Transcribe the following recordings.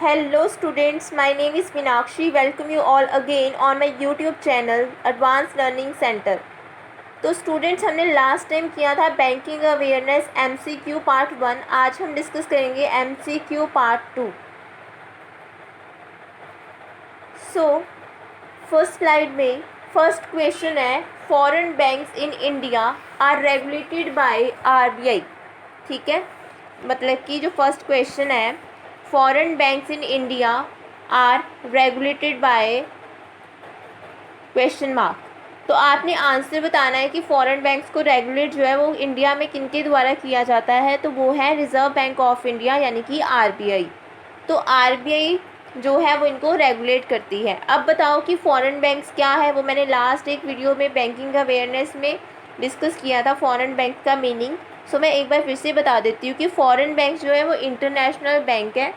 Hello students, my name is Meenakshi. Welcome you all again on my YouTube channel Advanced Learning Center. तो students हमने last time किया था banking awareness MCQ part 1. आज हम discuss करेंगे MCQ part 2. So first slide में first question है, foreign banks in India are regulated by RBI. ठीक है, मतलब कि जो फर्स्ट क्वेश्चन है, foreign banks in India are regulated by question mark. तो आपने आंसर बताना है कि फॉरेन बैंक्स को रेगुलेट जो है वो इंडिया में किनके द्वारा किया जाता है. तो वो है रिज़र्व बैंक ऑफ इंडिया यानी कि RBI. तो RBI जो है वो इनको रेगुलेट करती है. अब बताओ कि फॉरेन बैंक्स क्या है. वो मैंने लास्ट एक वीडियो में बैंकिंग अवेयरनेस में डिस्कस किया था फॉरेन बैंक का मीनिंग. सो मैं एक बार फिर से बता देती हूँ कि फॉरेन बैंक जो है वो इंटरनेशनल बैंक है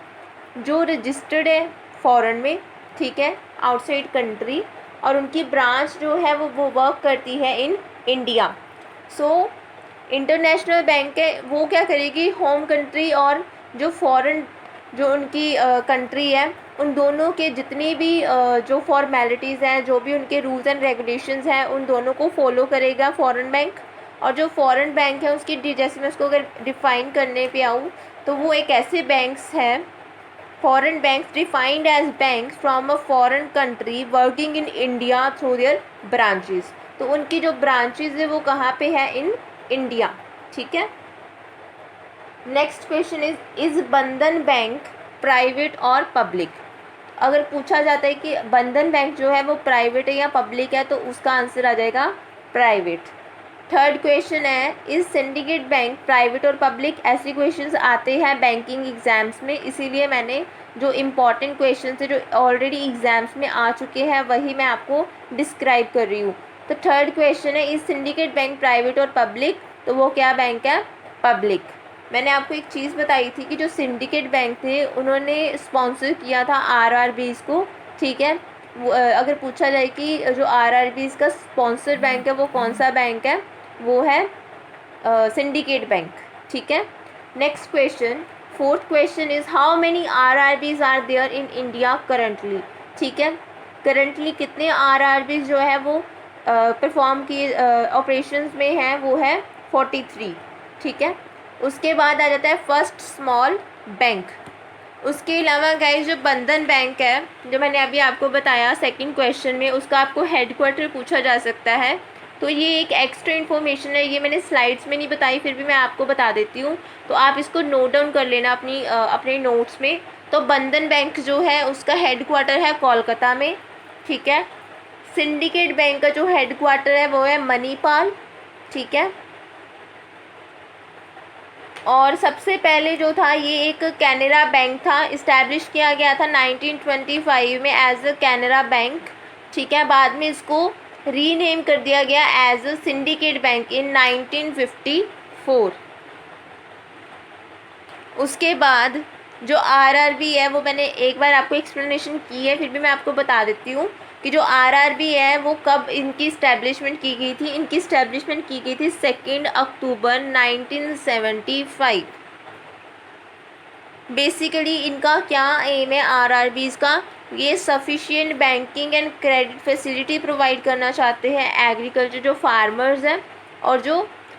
जो रजिस्टर्ड है फॉरेन में, ठीक है, आउटसाइड कंट्री, और उनकी ब्रांच जो है वो वर्क करती है in India. So international bank है वो क्या करेगी, होम कंट्री और जो फॉरेन जो उनकी कंट्री है उन दोनों के जितनी भी जो फॉर्मेलिटीज़ हैं, जो भी उनके रूल्स एंड रेगुलेशंस हैं, उन दोनों को फॉलो करेगा फॉरेन बैंक. और जो फॉरेन बैंक है उसकी जैसे मैं उसको अगर डिफ़ाइन करने पे आऊँ तो वो एक ऐसे बैंक्स हैं, foreign banks defined as banks from a foreign country working in India through their branches. तो उनकी जो ब्रांचेज है वो कहाँ पे है, इन इंडिया. ठीक है. नेक्स्ट क्वेश्चन इज बंधन बैंक प्राइवेट और पब्लिक. अगर पूछा जाता है कि बंधन बैंक जो है वो प्राइवेट है या पब्लिक है तो उसका आंसर आ जाएगा प्राइवेट. थर्ड क्वेश्चन है, इज सिंडिकेट बैंक प्राइवेट और पब्लिक. ऐसे क्वेश्चंस आते हैं बैंकिंग एग्जाम्स में, इसीलिए मैंने जो इम्पॉर्टेंट क्वेश्चन है जो ऑलरेडी एग्जाम्स में आ चुके हैं वही मैं आपको डिस्क्राइब कर रही हूँ. तो थर्ड क्वेश्चन है, इज सिंडिकेट बैंक प्राइवेट और पब्लिक. तो वो क्या बैंक है, पब्लिक. मैंने आपको एक चीज़ बताई थी कि जो सिंडिकेट बैंक थे उन्होंने स्पॉन्सर किया था RRBs को. ठीक है, अगर पूछा जाए कि जो RRBs का स्पॉन्सर बैंक है वो कौन सा बैंक है, वो है सिंडिकेट बैंक. ठीक है. Next question, fourth question is how many RRBs are there in India currently. ठीक है, करंटली कितने RRBs जो है वो परफॉर्म किए ऑपरेशंस में हैं, वो है 43. ठीक है. उसके बाद आ जाता है फर्स्ट स्मॉल बैंक. उसके अलावा गाइस जो बंधन बैंक है जो मैंने अभी आपको बताया सेकंड क्वेश्चन में, उसका आपको हेडक्वार्टर पूछा जा सकता है. तो ये एक एक्स्ट्रा इन्फॉर्मेशन है, ये मैंने स्लाइड्स में नहीं बताई, फिर भी मैं आपको बता देती हूँ. तो आप इसको नोट डाउन कर लेना अपने नोट्स में. तो बंधन बैंक जो है उसका हेडक्वार्टर है कोलकाता में. ठीक है. सिंडिकेट बैंक का जो हेडक्वार्टर है वो है मणिपाल. ठीक है. और सबसे पहले जो था ये एक कैनरा बैंक था, इस्टेब्लिश किया गया था 1925 में एज अ कैनरा बैंक. ठीक है. बाद में इसको रीनेम कर दिया गया एज अ सिंडिकेट बैंक इन 1954. उसके बाद जो RRB है वो मैंने एक बार आपको एक्सप्लेनेशन की है, फिर भी मैं आपको बता देती हूँ कि जो RRB है वो कब इनकी इस्टेब्लिशमेंट की गई थी. इनकी इस्टेब्लिशमेंट की गई थी 2 अक्टूबर 1975. बेसिकली इनका क्या एम है RRBs का, ये sufficient banking and credit facility provide करना चाहते हैं एग्रीकल्चर जो फार्मर्स हैं और जो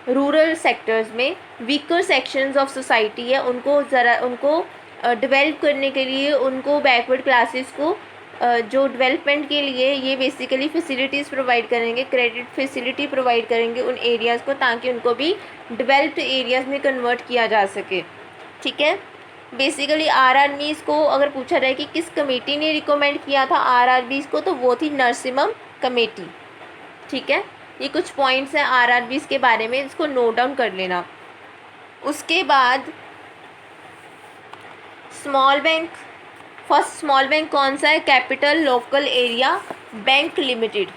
रूरल सेक्टर्स में वीकर सेक्शंस ऑफ सोसाइटी है उनको डेवलप करने के लिए, उनको बैकवर्ड क्लासेस को जो डेवलपमेंट के लिए ये बेसिकली फैसिलिटीज़ प्रोवाइड करेंगे, क्रेडिट फैसिलिटी प्रोवाइड करेंगे उन एरियाज़ को ताकि उनको भी डेवलप्ड एरियाज़ में कन्वर्ट किया जा सके. ठीक है. बेसिकली RRBs को अगर पूछा जाए कि किस कमेटी ने रिकमेंड किया था RRBs को, तो वो थी नरसिम्हम कमेटी. ठीक है. ये कुछ पॉइंट्स हैं RRBs के बारे में, इसको नोट डाउन कर लेना. उसके बाद small bank. First small bank कौन सा है, capital local area bank limited.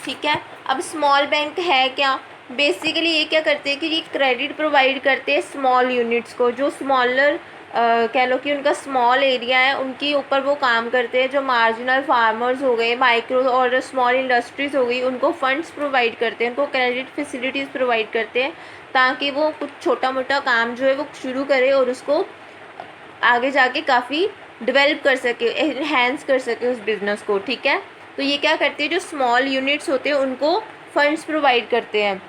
ठीक है. अब स्मॉल बैंक है क्या, बेसिकली ये क्या करते हैं कि ये क्रेडिट प्रोवाइड करते हैं स्मॉल यूनिट्स को, जो स्मॉलर कह लो कि उनका स्मॉल एरिया है उनके ऊपर वो काम करते हैं. जो मार्जिनल फार्मर्स हो गए, माइक्रो और स्मॉल इंडस्ट्रीज़ हो गई, उनको फंड्स प्रोवाइड करते हैं, उनको क्रेडिट फैसिलिटीज़ प्रोवाइड करते हैं ताकि वो कुछ छोटा मोटा काम जो है वो शुरू करे और उसको आगे जाके काफ़ी डेवलप कर सके, एनहेंस कर सके उस बिज़नेस को, ठीक है। तो ये क्या करती है, जो स्मॉल यूनिट्स होते हैं उनको फंड्स प्रोवाइड करते हैं।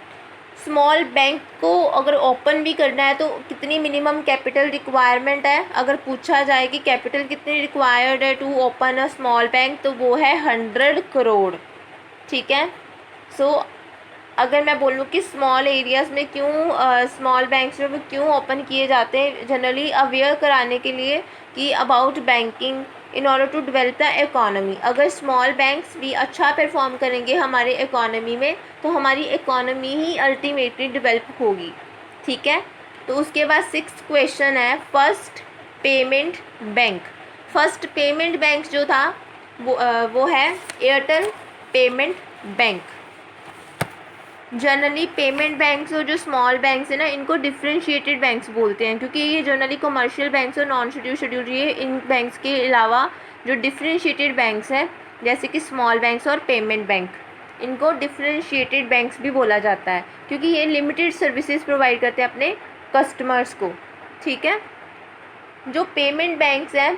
स्मॉल बैंक को अगर ओपन भी करना है तो कितनी मिनिमम कैपिटल रिक्वायरमेंट है, अगर पूछा जाए कि कैपिटल कितनी रिक्वायर्ड है to open a small bank, तो वो है 100 करोड़, ठीक है। सो अगर मैं बोलूँ कि स्मॉल एरियाज़ में क्यों स्मॉल बैंक्स में वो क्यों ओपन किए जाते हैं, जनरली अवेयर कराने के लिए कि about banking in order to develop the economy. अगर स्मॉल बैंक्स भी अच्छा परफॉर्म करेंगे हमारे इकोनॉमी में, तो हमारी इकोनॉमी ही अल्टीमेटली डेवलप होगी, ठीक है। तो उसके बाद 6th क्वेश्चन है, first payment bank. First payment bank जो था वो है Airtel payment bank. Generally payment banks और जो स्मॉल बैंक्स है ना, इनको डिफ्रेंशिएटेड बैंक्स बोलते हैं, क्योंकि ये जनरली कमर्शियल बैंक्स और नॉन शेड्यूल्ड ये इन बैंक्स के अलावा जो डिफ्रेंशिएटेड बैंक्स हैं जैसे कि स्मॉल बैंक्स और पेमेंट बैंक, इनको डिफ्रेंशिएटेड बैंक्स भी बोला जाता है, क्योंकि ये लिमिटेड सर्विसेज प्रोवाइड करते हैं अपने कस्टमर्स को, ठीक है। जो पेमेंट बैंक्स हैं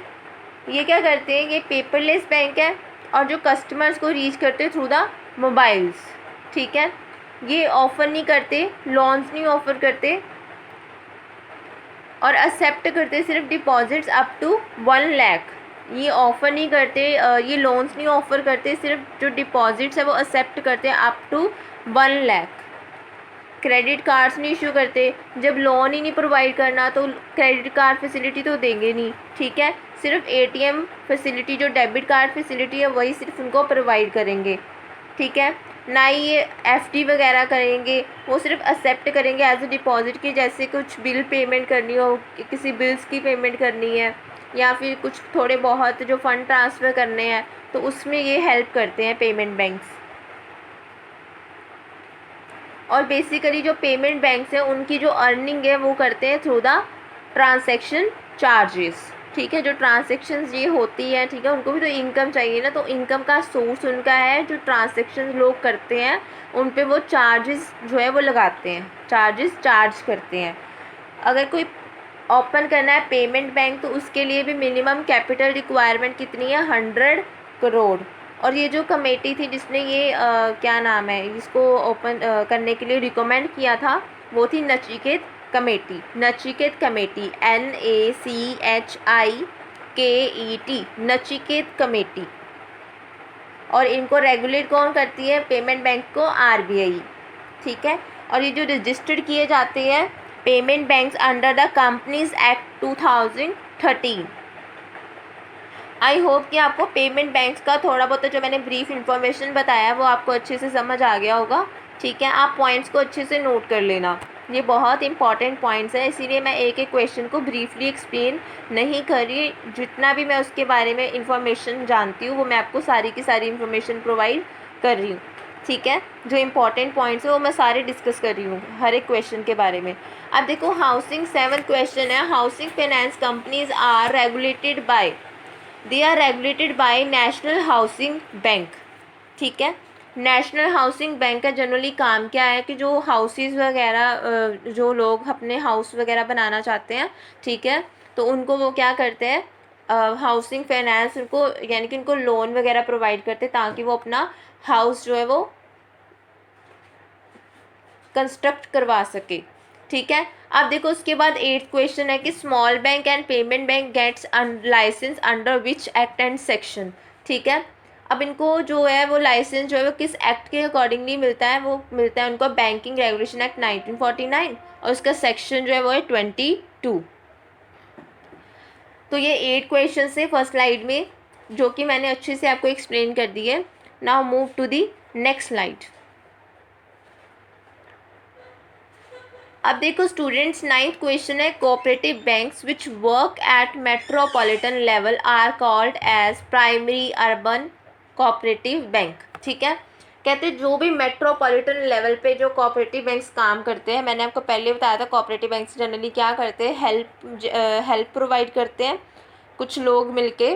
ये क्या करते हैं, ये पेपरलेस बैंक है और जो कस्टमर्स को रीच करते हैं थ्रू द मोबाइल्स, ठीक है। ये ऑफ़र नहीं करते, लोन्स नहीं ऑफ़र करते और एक्सेप्ट करते सिर्फ डिपॉजिट्स अप टू 1 लाख। ये ऑफ़र नहीं करते, ये लोन्स नहीं ऑफ़र करते, सिर्फ जो डिपॉजिट्स है वो एक्सेप्ट करते हैं up to 1 lakh. Credit cards नहीं इशू करते, जब लोन ही नहीं प्रोवाइड करना तो क्रेडिट कार्ड फैसिलिटी तो देंगे नहीं, ठीक है। सिर्फ एटीएम फैसिलिटी, जो डेबिट कार्ड फैसिलिटी है वही सिर्फ उनको प्रोवाइड करेंगे, ठीक है। ना ही ये एफडी वगैरह करेंगे, वो सिर्फ एक्सेप्ट करेंगे एज ए डिपॉजिट की, जैसे कुछ बिल पेमेंट करनी हो, किसी बिल्स की पेमेंट करनी है या फिर कुछ थोड़े बहुत जो फ़ंड ट्रांसफ़र करने हैं, तो उसमें ये हेल्प करते हैं पेमेंट बैंक्स। और बेसिकली जो पेमेंट बैंक्स हैं उनकी जो अर्निंग है वो करते हैं थ्रू द ट्रांसैक्शन चार्जेस, ठीक है। जो ट्रांसैक्शंस ये होती है, ठीक है, उनको भी तो इनकम चाहिए ना, तो इनकम का सोर्स उनका है जो ट्रांसैक्शन लोग करते हैं, उन पे वो चार्जेस जो है वो लगाते हैं, चार्जेस चार्ज करते हैं। अगर कोई ओपन करना है पेमेंट बैंक तो उसके लिए भी मिनिमम कैपिटल रिक्वायरमेंट कितनी है, 100 करोड़। और ये जो कमेटी थी जिसने ये क्या नाम है इसको ओपन करने के लिए रिकमेंड किया था, वो थी Nachiket committee. Nachiket committee NACHIKET, Nachiket committee. और इनको रेगुलेट कौन करती है, पेमेंट बैंक को RBI, ठीक है। और ये जो रजिस्टर्ड किए जाते हैं payment banks under the companies act 2013। I hope कि आपको पेमेंट बैंक्स का थोड़ा बहुत जो मैंने ब्रीफ इन्फॉर्मेशन बताया वो आपको अच्छे से समझ आ गया होगा, ठीक है। आप पॉइंट्स को अच्छे से नोट कर लेना, ये बहुत इंपॉर्टेंट पॉइंट्स हैं, इसीलिए मैं एक एक क्वेश्चन को ब्रीफली एक्सप्लेन नहीं कर रही, जितना भी मैं उसके बारे में इंफॉर्मेशन जानती हूँ वो मैं आपको सारी की सारी इन्फॉर्मेशन प्रोवाइड कर रही हूँ, ठीक है। जो इंपॉर्टेंट पॉइंट्स है वो मैं सारे डिस्कस कर रही हूँ हर एक क्वेश्चन के बारे में। अब देखो हाउसिंग 7th क्वेश्चन है, housing finance companies are regulated by, they are regulated by National Housing Bank, ठीक है। नेशनल हाउसिंग बैंक का जनरली काम क्या है कि जो हाउसेस वगैरह जो लोग अपने हाउस वगैरह बनाना चाहते हैं, ठीक है, तो उनको वो क्या करते हैं, हाउसिंग फाइनेंस उनको यानी कि उनको लोन वगैरह प्रोवाइड करते हैं ताकि वो अपना हाउस जो है वो कंस्ट्रक्ट करवा सके, ठीक है। अब देखो उसके बाद 8th क्वेश्चन है कि small bank and payment bank gets licence under which act and section, ठीक है। अब इनको जो है वो लाइसेंस जो है वो किस एक्ट के अकॉर्डिंगली मिलता है, वो मिलता है उनको बैंकिंग रेगुलेशन एक्ट 1949 और उसका सेक्शन जो है वो है 22। तो ये 8 क्वेश्चन है फर्स्ट स्लाइड में जो कि मैंने अच्छे से आपको एक्सप्लेन कर दी है। Now move to the next slide. अब देखो स्टूडेंट्स 9th क्वेश्चन है, cooperative banks which work at metropolitan level are called as primary urban cooperative bank, ठीक है। कहते हैं जो भी मेट्रोपॉलिटन लेवल पे जो कोऑपरेटिव बैंक्स काम करते हैं, मैंने आपको पहले बताया था कोऑपरेटिव बैंक्स जनरली क्या करते हैं, हेल्प प्रोवाइड करते हैं कुछ लोग मिलके,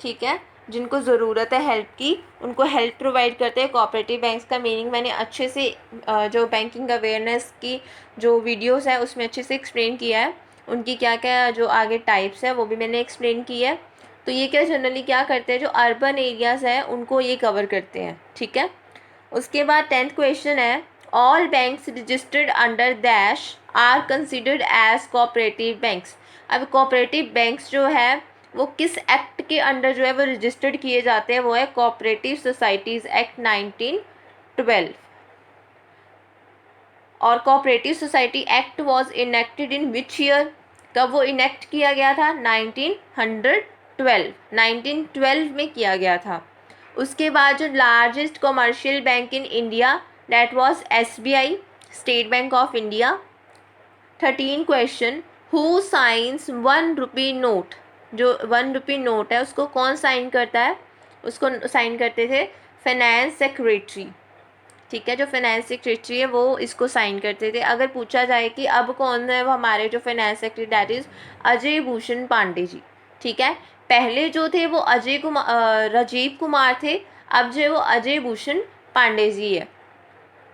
ठीक है, जिनको ज़रूरत है हेल्प की उनको हेल्प प्रोवाइड करते हैं। कोऑपरेटिव बैंक्स का मीनिंग मैंने अच्छे से जो बैंकिंग अवेयरनेस की जो वीडियोस है उसमें अच्छे से एक्सप्लेन किया है, उनकी क्या क्या जो आगे टाइप्स है वो भी मैंने एक्सप्लेन की है। तो ये क्या जनरली क्या करते हैं, जो अर्बन एरियाज़ है उनको ये कवर करते हैं, ठीक है। उसके बाद 10th क्वेश्चन है, all banks registered under dash are considered as cooperative banks. अब कोऑपरेटिव बैंक्स जो है वो किस एक्ट के अंडर जो है वो रजिस्टर्ड किए जाते हैं, वो है कोऑपरेटिव सोसाइटीज़ एक्ट 1912। और cooperative society act was enacted in which year, कब वो इनेक्ट किया गया था, 1912 में किया गया था। उसके बाद जो largest commercial bank in India that was SBI, state bank of India. 13 question, who science 1 rupee note, जो 1 रुपी नोट है उसको कौन साइन करता है, उसको साइन करते थे फाइनेंस सेक्रेटरी, ठीक है। जो फाइनेंस सेक्रेटरी है वो इसको साइन करते थे। अगर पूछा जाए कि अब कौन है वो हमारे जो finance secretary, that is Ajay Bhushan Pandey ji, ठीक है। पहले जो थे वो राजीव कुमार थे, अब जो है वो अजय भूषण पांडे जी है।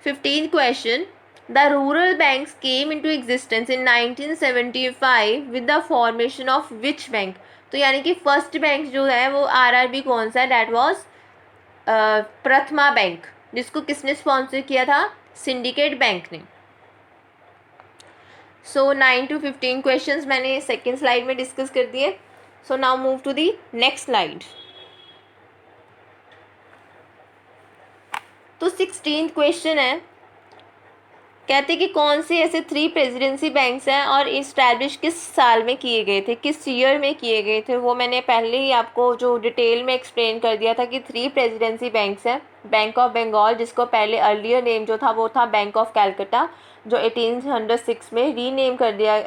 15th question, the rural banks came into existence in 1975 with the formation of which bank. तो यानी कि फर्स्ट बैंक जो है वो आरआरबी कौन सा है, दैट वाज प्रथमा बैंक, जिसको किसने स्पॉन्सर किया था, सिंडिकेट बैंक ने। सो 9 to 15 क्वेश्चंस मैंने सेकेंड स्लाइड में डिस्कस कर दिए। So now move to the next slide. तो 16th क्वेश्चन है, कहते कि कौन से ऐसे 3 प्रेसिडेंसी बैंक्स हैं और इस्टेब्लिश किस साल में किए गए थे, किस ईयर में किए गए थे। वो मैंने पहले ही आपको जो डिटेल में एक्सप्लेन कर दिया था कि 3 प्रेसिडेंसी बैंक्स हैं। बैंक ऑफ बंगाल, जिसको पहले अर्लियर नेम जो था वो था बैंक ऑफ कैलकटा, जो 1806 में रीनेम कर दिया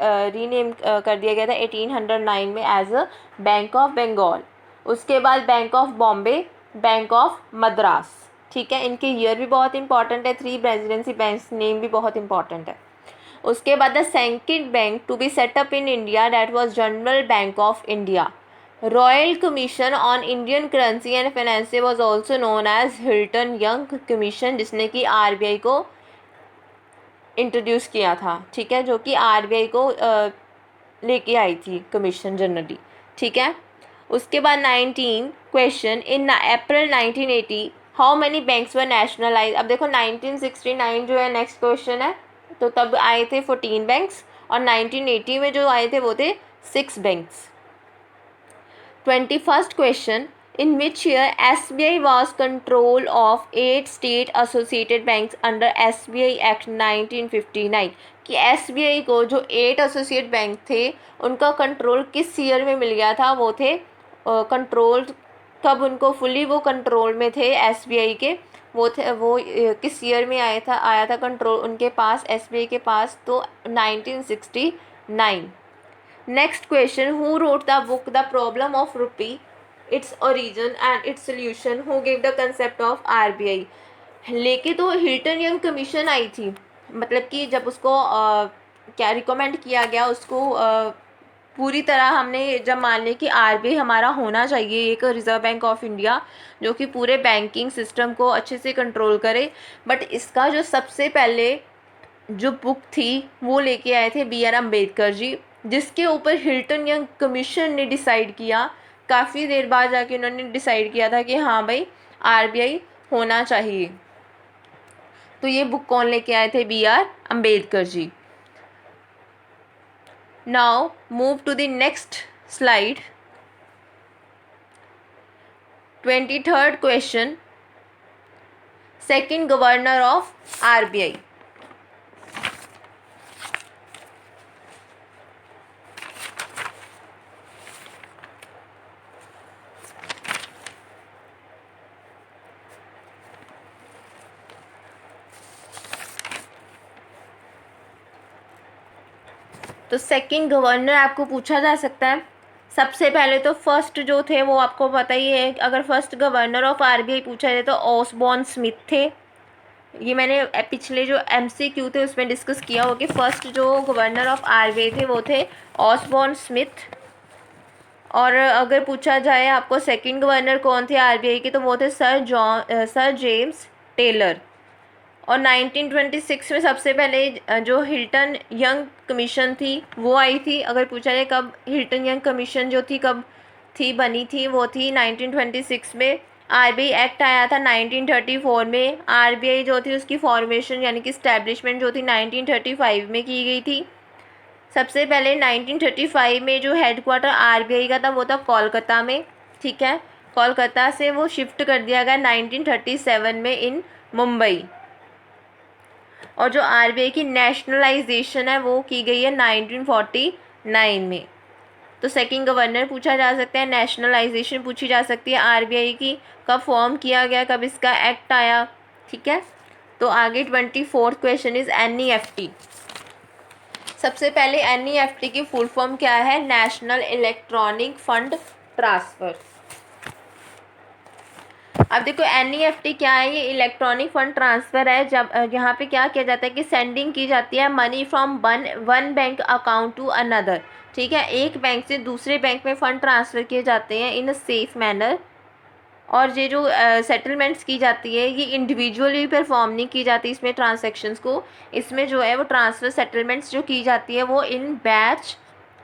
गया था 1809 में as a Bank of Bengal. उसके बाद Bank of Bombay, bank of Madras, ठीक है। इनके ईयर भी बहुत इंपॉर्टेंट है, 3 प्रेसिडेंसी बैंक्स नेम भी बहुत इंपॉर्टेंट है। उसके बाद the second bank to be set up in India that was General Bank of India. Royal Commission on Indian currency and finance was also known as Hilton Young Commission, जिसने कि RBI को introduce किया था, ठीक है, जो कि आरबीआई को लेके आई थी कमीशन जनरली, ठीक है। उसके बाद 19 question, in April 1980 how many banks were nationalise. अब देखो 1969 जो है नेक्स्ट क्वेश्चन है, तो तब आए थे 14 बैंक्स और 1980 में जो आए थे वो थे 6 banks. 21st question, in which year SBI was control of 8 state associated banks under SBI act 1959। कि एसबीआई को जो 8 एसोसिएट बैंक थे उनका कंट्रोल किस ईयर में मिल गया था, वो थे कंट्रोल, कब उनको फुली वो कंट्रोल में थे एसबीआई के, वो किस ईयर में आया था कंट्रोल उनके पास, एसबीआई के पास, तो 1969। Next question, who wrote the book the problem of rupee, its origin and its solution, who give the concept of RBI. लेके तो हिल्टन यंग कमीशन आई थी, मतलब कि जब उसको क्या रिकमेंड किया गया उसको पूरी तरह हमने जब मान लिया कि आरबीआई हमारा होना चाहिए एक रिज़र्व बैंक ऑफ इंडिया जो कि पूरे बैंकिंग सिस्टम को अच्छे से कंट्रोल करे, बट इसका जो सबसे पहले जो बुक थी वो लेके आए थे बी आर अम्बेडकर जी, जिसके ऊपर हिल्टन यंग कमीशन ने डिसाइड किया, काफ़ी देर बाद जाके उन्होंने डिसाइड किया था कि हाँ भाई आरबीआई होना चाहिए। तो ये बुक कौन लेके आए थे, B R Ambedkar ji. Now move to the next slide. 23rd question, second governor of RBI. तो सेकंड गवर्नर आपको पूछा जा सकता है। सबसे पहले तो फर्स्ट जो थे वो आपको पता ही है, अगर फर्स्ट गवर्नर ऑफ आरबीआई पूछा जाए तो ऑसबॉर्न स्मिथ थे। ये मैंने पिछले जो एमसीक्यू थे उसमें डिस्कस किया हो कि फर्स्ट जो गवर्नर ऑफ आरबीआई थे वो थे ऑसबॉर्न स्मिथ। और अगर पूछा जाए आपको सेकंड गवर्नर कौन थे आरबीआई के, तो वो थे सर जेम्स टेलर। और 1926 में सबसे पहले जो हिल्टन यंग कमीशन थी वो आई थी। अगर पूछा जाए कब हिल्टन यंग कमीशन जो थी कब थी बनी थी, वो थी 1926 में। आरबीआई एक्ट आया था 1934 में। आरबीआई जो थी उसकी फॉर्मेशन यानी कि इस्टेब्लिशमेंट जो थी 1935 में की गई थी। सबसे पहले 1935 में जो हेडक्वार्टर आरबीआई का था वो था कोलकाता में, ठीक है। कोलकाता से वो शिफ्ट कर दिया गया 1937 में इन मुंबई। और जो आरबीआई की नेशनलाइजेशन है वो की गई है 1949 में। तो सेकंड गवर्नर पूछा जा सकता है, नेशनलाइजेशन पूछी जा सकती है आरबीआई की, कब फॉर्म किया गया, कब इसका एक्ट आया, ठीक है। तो आगे 24th क्वेश्चन इज एनईएफटी। सबसे पहले एनईएफटी की फुल फॉर्म क्या है? National electronic fund transfer. अब देखो एनईएफटी क्या है, ये इलेक्ट्रॉनिक फंड ट्रांसफ़र है। जब यहाँ पे क्या किया जाता है कि सेंडिंग की जाती है money from one bank account to another, ठीक है। एक बैंक से दूसरे बैंक में फ़ंड ट्रांसफ़र किए जाते हैं इन अ सेफ मैनर। और ये जो सेटलमेंट्स की जाती है ये इंडिविजुअली परफॉर्म नहीं की जाती इसमें ट्रांसैक्शंस को। इसमें जो है वो ट्रांसफ़र सेटलमेंट्स जो की जाती है वो इन बैच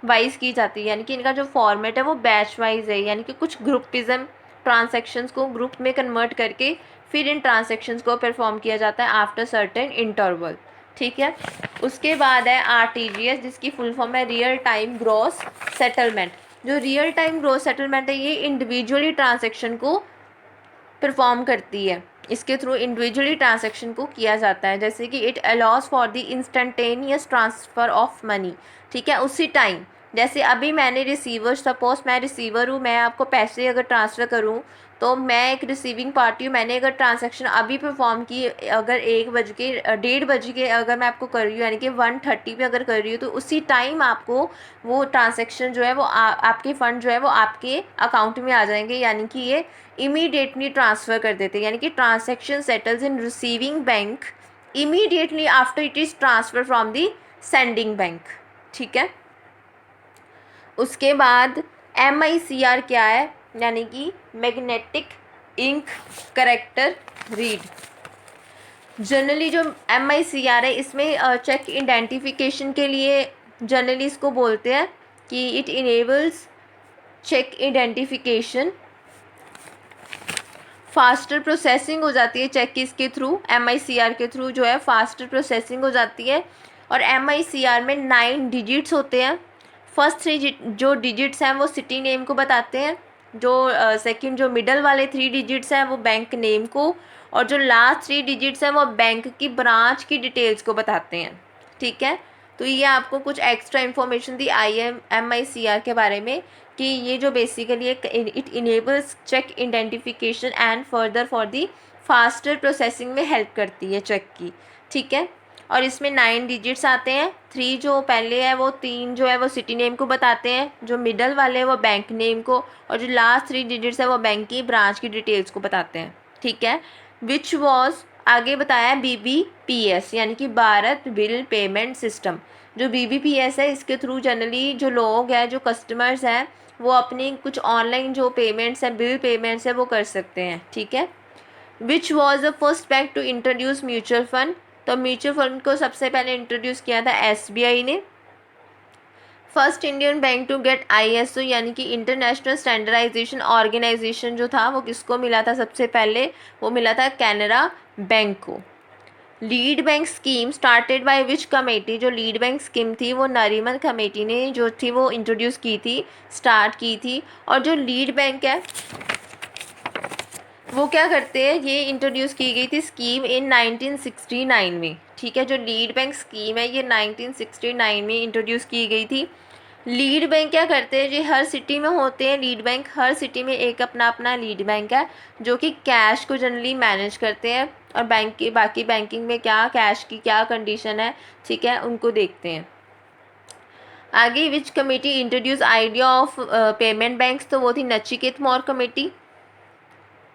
वाइज की जाती है, यानी कि इनका जो फॉर्मेट है वो बैच वाइज है, यानी कि कुछ ग्रुपिज़म ट्रांसैक्शंस को ग्रुप में कन्वर्ट करके फिर इन ट्रांसैक्शंस को परफॉर्म किया जाता है आफ्टर सर्टेन इंटरवल, ठीक है। उसके बाद है आरटीजीएस, जिसकी फुल फॉर्म है रियल टाइम ग्रॉस सेटलमेंट। जो रियल टाइम ग्रॉस सेटलमेंट है ये इंडिविजुअली ट्रांसैक्शन को परफॉर्म करती है, इसके थ्रू इंडिविजुअली ट्रांसैक्शन को किया जाता है। जैसे कि it allows for the instantaneous transfer of money, ठीक है, उसी टाइम। जैसे अभी मैंने रिसीवर, सपोज मैं रिसीवर हूँ, मैं आपको पैसे अगर ट्रांसफ़र करूँ तो मैं एक रिसीविंग पार्टी हूँ, मैंने अगर ट्रांसैक्शन अभी परफॉर्म की, अगर 1:30 अगर मैं आपको कर रही हूँ यानी कि 1:30 पे अगर कर रही हूँ तो उसी टाइम आपको वो ट्रांसैक्शन जो है वो आपके फ़ंड जो है वो आपके अकाउंट में आ जाएंगे, यानी कि ये इमीडिएटली ट्रांसफ़र कर देते हैं। यानी कि transaction settles in receiving bank immediately after it is transfer from the sending bank, ठीक है। उसके बाद MICR क्या है, यानी कि magnetic ink character read. Generally जो MICR है इसमें चेक आइडेंटिफिकेशन के लिए जनरली इसको बोलते हैं कि it enables cheque identification, faster processing हो जाती है चेक की इसके थ्रू, MICR के थ्रू जो है फास्टर प्रोसेसिंग हो जाती है। और MICR में 9 डिजिट्स होते हैं। फर्स्ट 3 जो डिजिट्स हैं वो सिटी नेम को बताते हैं, जो सेकंड जो मिडल वाले 3 डिजिट्स हैं वो बैंक नेम को, और जो लास्ट 3 डिजिट्स हैं वो बैंक की ब्रांच की डिटेल्स को बताते हैं, ठीक है। तो ये आपको कुछ एक्स्ट्रा इन्फॉर्मेशन दी MICR के बारे में कि ये जो basically it enables cheque identification and further for the faster processing में हेल्प करती है चेक की, ठीक है। और इसमें 9 डिजिट्स आते हैं। 3 जो पहले है वो 3 जो है वो सिटी नेम को बताते हैं, जो मिडल वाले हैं वो बैंक नेम को, और जो लास्ट 3 डिजिट्स है वो बैंक की ब्रांच की डिटेल्स को बताते हैं, ठीक है। विच वॉज आगे बताया BBPS यानी कि भारत बिल पेमेंट सिस्टम। जो BBPS है इसके थ्रू जनरली जो लोग हैं, जो कस्टमर्स हैं, वो अपनी कुछ ऑनलाइन जो पेमेंट्स हैं, बिल पेमेंट्स हैं वो कर सकते हैं, ठीक है। Which was the first bank to introduce mutual fund. तो म्यूचुअल फंड को सबसे पहले इंट्रोड्यूस किया था SBI ने। First Indian bank to get ISO यानी कि इंटरनेशनल स्टैंडर्डाइजेशन ऑर्गेनाइजेशन जो था वो किसको मिला था सबसे पहले? वो मिला था कैनरा बैंक को। Lead bank scheme started by which committee. जो लीड बैंक स्कीम थी वो नरीमन कमेटी ने जो थी वो इंट्रोड्यूस की थी, स्टार्ट की थी। और जो लीड बैंक है वो क्या करते हैं, ये इंट्रोड्यूस की गई थी स्कीम इन 1969 में, ठीक है। जो लीड बैंक स्कीम है ये 1969 में इंट्रोड्यूस की गई थी। लीड बैंक क्या करते हैं, ये हर सिटी में होते हैं। लीड बैंक हर सिटी में एक अपना अपना लीड बैंक है जो कि कैश को जनरली मैनेज करते हैं, और बैंक की बाकी बैंकिंग में क्या कैश की क्या कंडीशन है, ठीक है, उनको देखते हैं। आगे विच committee introduce idea of payment banks. तो वो थी नचिकेत मौर्य कमेटी,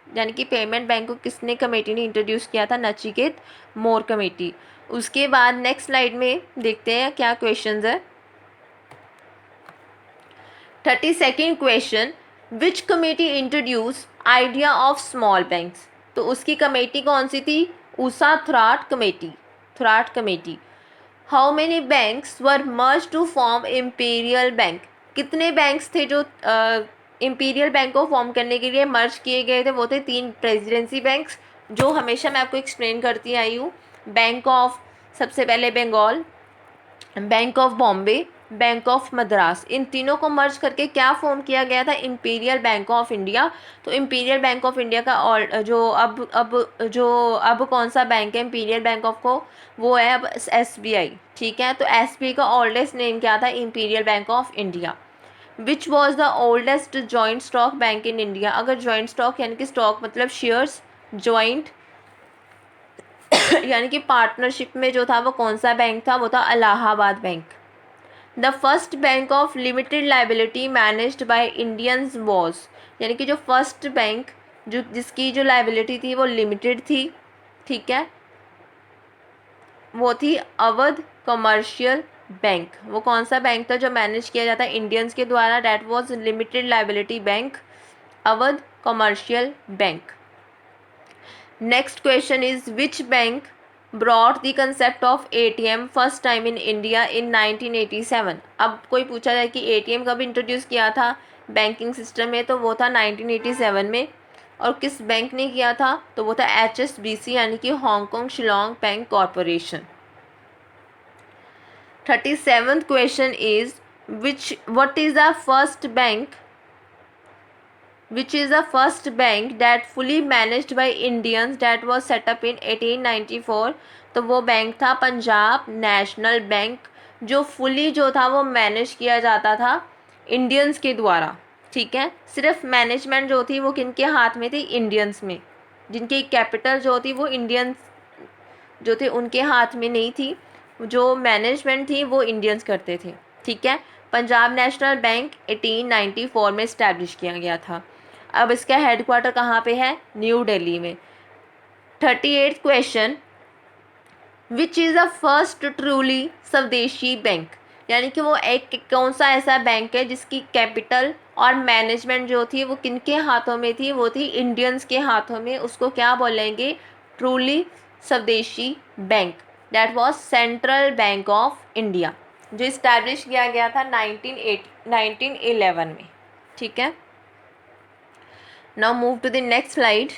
यानी कि पेमेंट बैंक को किसने कमेटी ने इंट्रोड्यूस किया था? नचिकेत मौर्य कमेटी। उसके बाद नेक्स्ट स्लाइड में देखते हैं क्या क्वेश्चंस है। 32nd question, which committee introduce idea of small banks. तो उसकी कमेटी कौन सी थी? Usha Thorat committee. How many banks were merge to form imperial bank? कितने बैंक्स थे जो इम्पीरियल बैंक को फॉर्म करने के लिए मर्ज किए गए थे? वो थे 3 प्रेसिडेंसी बैंक्स, जो हमेशा मैं आपको एक्सप्लेन करती आई हूँ। बैंक ऑफ, सबसे पहले Bengal, bank of Bombay, bank of Madras, इन तीनों को मर्ज करके क्या फॉर्म किया गया था? Imperial bank of India. तो इंपीरियल बैंक ऑफ इंडिया का अब कौन सा बैंक है इंपीरियल बैंक ऑफ को? वो है अब एसबीआई। ठीक है, तो एसबीआई का ओल्डेस्ट नेम क्या था? Imperial bank of India. Which was the oldest joint stock bank in India? अगर जॉइंट स्टॉक यानी कि स्टॉक मतलब शेयर्स, जॉइंट यानी कि पार्टनरशिप में जो था वो कौन सा बैंक था? वो था Allahabad bank. The first bank of limited liability managed by Indians was, यानी कि जो फर्स्ट बैंक जो जिसकी जो लाइबिलिटी थी वो लिमिटेड थी, ठीक है, वो थी अवध कमर्शियल बैंक। वो कौन सा बैंक था जो मैनेज किया जाता है इंडियंस के द्वारा? That was limited liability bank, Awadh commercial bank. Next question is which bank brought the concept of ATM first time in India in 1987? अब कोई पूछा जाए कि एटीएम कब इंट्रोड्यूस किया था बैंकिंग सिस्टम में, तो वो था 1987 में। और किस बैंक ने किया था? तो वो था HSBC, यानी कि Hong Kong Shillong bank corporation. 37th question is what is the first bank which is the first bank that fully managed by Indians that was set up in 1894? तो वो बैंक था पंजाब नेशनल बैंक, जो फुली जो था वो manage किया जाता था इंडियंस के द्वारा। ठीक है, सिर्फ मैनेजमेंट जो थी वो किनके हाथ में थी? इंडियंस में। जिनकी कैपिटल जो थी वो इंडियंस जो थे उनके हाथ में नहीं थी, जो मैनेजमेंट थी वो इंडियंस करते थे। ठीक है, पंजाब नेशनल बैंक 1894 में इस्टेब्लिश किया गया था। अब इसका हेडक्वार्टर कहाँ पे है? न्यू दिल्ली में। 38th question, which is the first truly swadeshi bank? यानी कि वो एक कौन सा ऐसा बैंक है जिसकी कैपिटल और मैनेजमेंट जो थी वो किनके हाथों में थी? वो थी इंडियंस के हाथों में। उसको क्या बोलेंगे? Truly swadeshi bank. That was Central Bank of India, जो इस्टेब्लिश किया गया था 1911 में। ठीक है, now move to the next slide.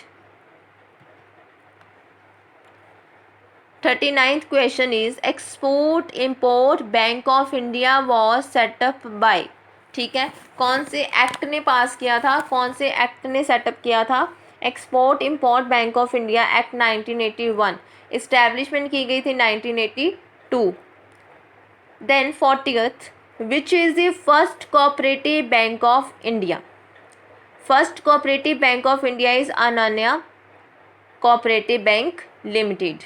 39th question is Export Import Bank of India was set up by. ठीक है, कौन से एक्ट ने पास किया था? कौन से एक्ट ने सेटअप किया था? Export Import Bank of India act 1981। Establishment की गई थी 1982। Then 40th, which is the first cooperative bank of India? First cooperative bank of India is Ananya Cooperative Bank Limited.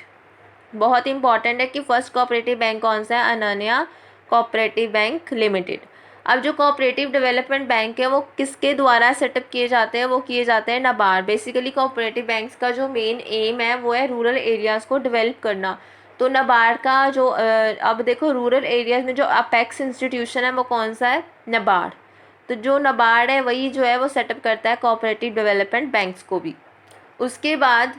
बहुत इंपॉर्टेंट है कि फर्स्ट कोऑपरेटिव बैंक कौन सा है? Ananya Cooperative Bank Limited. अब जो कोऑपरेटिव डेवलपमेंट बैंक है वो किसके द्वारा सेटअप किए जाते हैं? वो किए जाते हैं नाबार्ड। बेसिकली कोऑपरेटिव बैंक्स का जो मेन एम है वो है रूरल एरियाज़ को डेवलप करना। तो नाबार्ड का जो अब देखो रूरल एरियाज़ में जो अपेक्स इंस्टीट्यूशन है वो कौन सा है? नाबार्ड। तो जो नाबार्ड है वही जो है वो सेटअप करता है कोऑपरेटिव डेवलपमेंट बैंक्स को भी। उसके बाद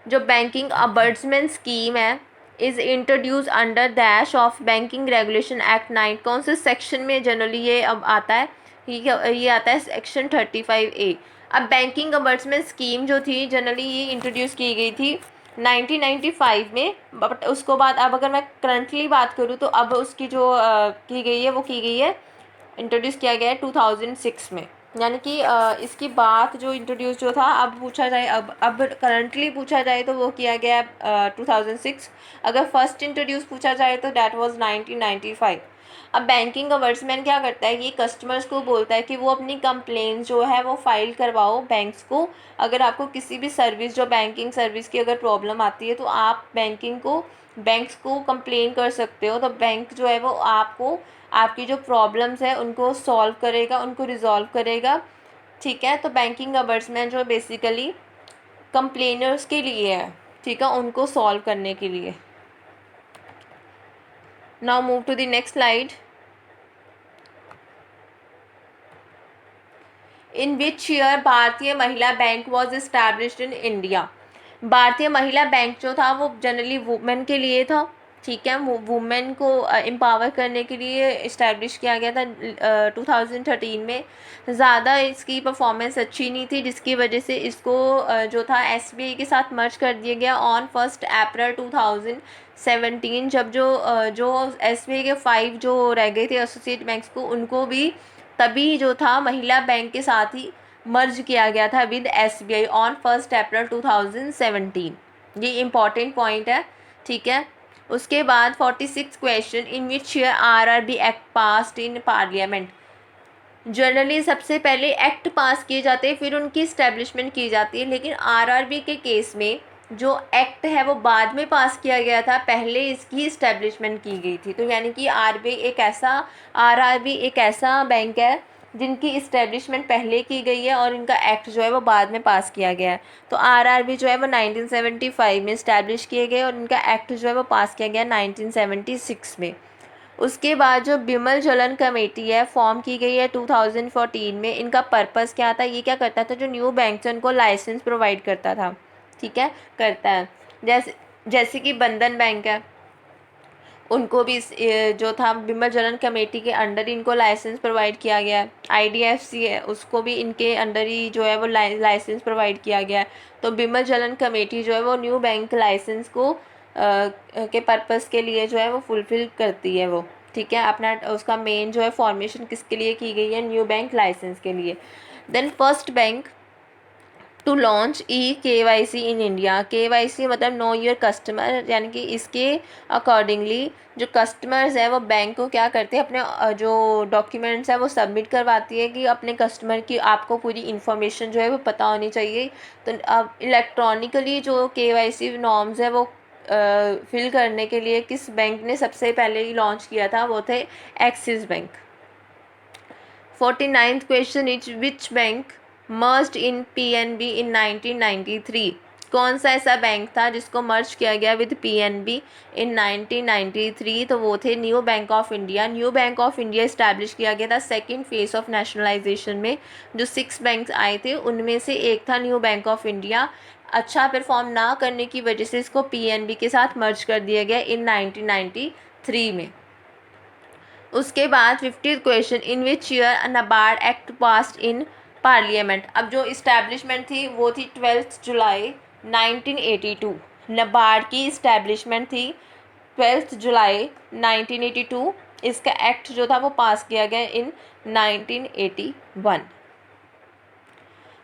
जो बैंकिंग अबर्ड्समेंट स्कीम है is introduce under dash of banking regulation act 9। कौन से सेक्शन में जनरली ये अब आता है? ये आता है सेक्शन 35A। अब बैंकिंग अबर्ड्समेंट स्कीम जो थी जनरली ये इंट्रोड्यूस की गई थी 1995 में, बट उसको बाद अब अगर मैं करंटली बात करूँ तो अब उसकी जो की गई है वो की गई है, इंट्रोड्यूस किया गया है 2006 में। यानी कि इसकी बात जो इंट्रोड्यूस जो था अब पूछा जाए अब करंटली पूछा जाए तो वो किया गया 2006। अगर फर्स्ट इंट्रोड्यूस पूछा जाए तो डैट वाज 1995। अब बैंकिंग अवर्समैन क्या करता है? ये कस्टमर्स को बोलता है कि वो अपनी कंप्लेन जो है वो फाइल करवाओ बैंक्स को। अगर आपको किसी भी सर्विस जो बैंकिंग सर्विस की अगर प्रॉब्लम आती है तो आप बैंक्स को कंप्लेन कर सकते हो। तो बैंक जो है वो आपको आपकी जो प्रॉब्लम्स है उनको सॉल्व करेगा, उनको रिजॉल्व करेगा। ठीक है, तो बैंकिंग अबर्समैन जो बेसिकली कंप्लेनर्स के लिए है, ठीक है, उनको सॉल्व करने के लिए। Now move to the next slide. In which year Bharatiya Mahila Bank was established in India? Bharatiya Mahila bank जो था वो जनरली वुमेन के लिए था, ठीक है, वुमेन को एम्पावर करने के लिए इस्टेब्लिश किया गया था 2013 में। ज़्यादा इसकी परफॉर्मेंस अच्छी नहीं थी, जिसकी वजह से इसको जो था एसबीआई के साथ मर्ज कर दिया गया ऑन 1 अप्रैल 2017, जब जो एसबीआई के 5 जो रह गए थे एसोसिएट बैंक्स को, उनको भी तभी जो था महिला बैंक के साथ ही मर्ज किया गया था विद एसबीआई ऑन 1 अप्रैल 2017। ये इम्पॉर्टेंट पॉइंट है, ठीक है। उसके बाद 46 question, in which year RRB act passed in parliament. Generally सबसे पहले एक्ट पास किए जाते हैं, फिर उनकी इस्टेब्लिशमेंट की जाती है, लेकिन आरआरबी के केस में जो एक्ट है वो बाद में पास किया गया था, पहले इसकी इस्टेब्लिशमेंट की गई थी। तो यानी कि आरआरबी एक ऐसा बैंक है जिनकी इस्टेब्लिशमेंट पहले की गई है और इनका एक्ट जो है वो बाद में पास किया गया है। तो आरआरबी जो है वो 1975 में इस्टेब्लिश किए गए और इनका एक्ट जो है वो पास किया गया 1976 में। उसके बाद जो बिमल जलन कमेटी है फॉर्म की गई है 2014 में। इनका पर्पस क्या था, ये क्या करता था, जो न्यू बैंक थे उनको लाइसेंस प्रोवाइड करता था, ठीक है, करता है। जैसे जैसे कि बंधन बैंक है, उनको भी जो था बिमल जलन कमेटी के अंडर इनको लाइसेंस प्रोवाइड किया गया है। आईडीएफसी है, उसको भी इनके अंडर ही जो है वो लाइसेंस प्रोवाइड किया गया है। तो बिमल जलन कमेटी जो है वो न्यू बैंक लाइसेंस को के पर्पस के लिए जो है वो फुलफ़िल करती है वो, ठीक है। अपना उसका मेन जो है फॉर्मेशन किसके लिए की गई है, न्यू बैंक लाइसेंस के लिए। Then first bank to launch KYC in India. KYC मतलब नो योर कस्टमर, यानी कि इसके अकॉर्डिंगली जो कस्टमर्स हैं वो बैंक को क्या करते हैं, अपने जो डॉक्यूमेंट्स हैं वो सबमिट करवाती है कि अपने कस्टमर की आपको पूरी इन्फॉर्मेशन जो है वो पता होनी चाहिए। तो अब इलेक्ट्रॉनिकली जो KYC नॉर्म्स है वो फिल करने के लिए किस बैंक ने सबसे पहले ही लॉन्च किया था, वो थे axis bank. 49th question is which bank merged in PNB इन 1993। कौन सा ऐसा बैंक था जिसको मर्ज किया गया विद PNB इन 1993, तो वो थे new bank of India. New bank of India establish किया गया था सेकेंड फेज ऑफ नेशनलाइजेशन में। जो 6 बैंक्स आए थे उनमें से एक था न्यू बैंक ऑफ इंडिया। अच्छा परफॉर्म ना करने की वजह से इसको PNB के साथ मर्ज कर दिया गया इन 1993 में। उसके बाद 50th question, in which year NABARD act passed in parliament. अब जो इस्टेब्लिशमेंट थी वो थी 12 जुलाई 1982। नाबार्ड की इस्टेब्लिशमेंट थी 12 जुलाई 1982। इसका एक्ट जो था वो पास किया गया इन 1981।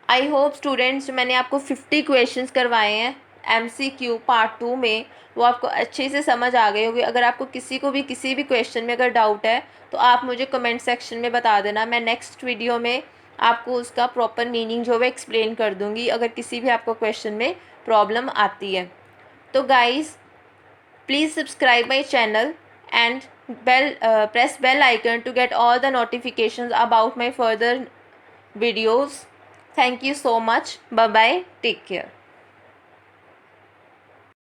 आई होप स्टूडेंट्स, मैंने आपको 50 क्वेश्चंस करवाए हैं MCQ पार्ट 2 में, वो आपको अच्छे से समझ आ गए होंगे। अगर आपको किसी भी क्वेश्चन में अगर डाउट है तो आप मुझे कमेंट सेक्शन में बता देना। मैं नेक्स्ट वीडियो में आपको उसका प्रॉपर मीनिंग जो है एक्सप्लेन कर दूँगी, अगर किसी भी आपको क्वेश्चन में प्रॉब्लम आती है। तो guys, please subscribe my channel and press bell icon to get all the notifications about my further videos. Thank you so much. Bye bye. Take care.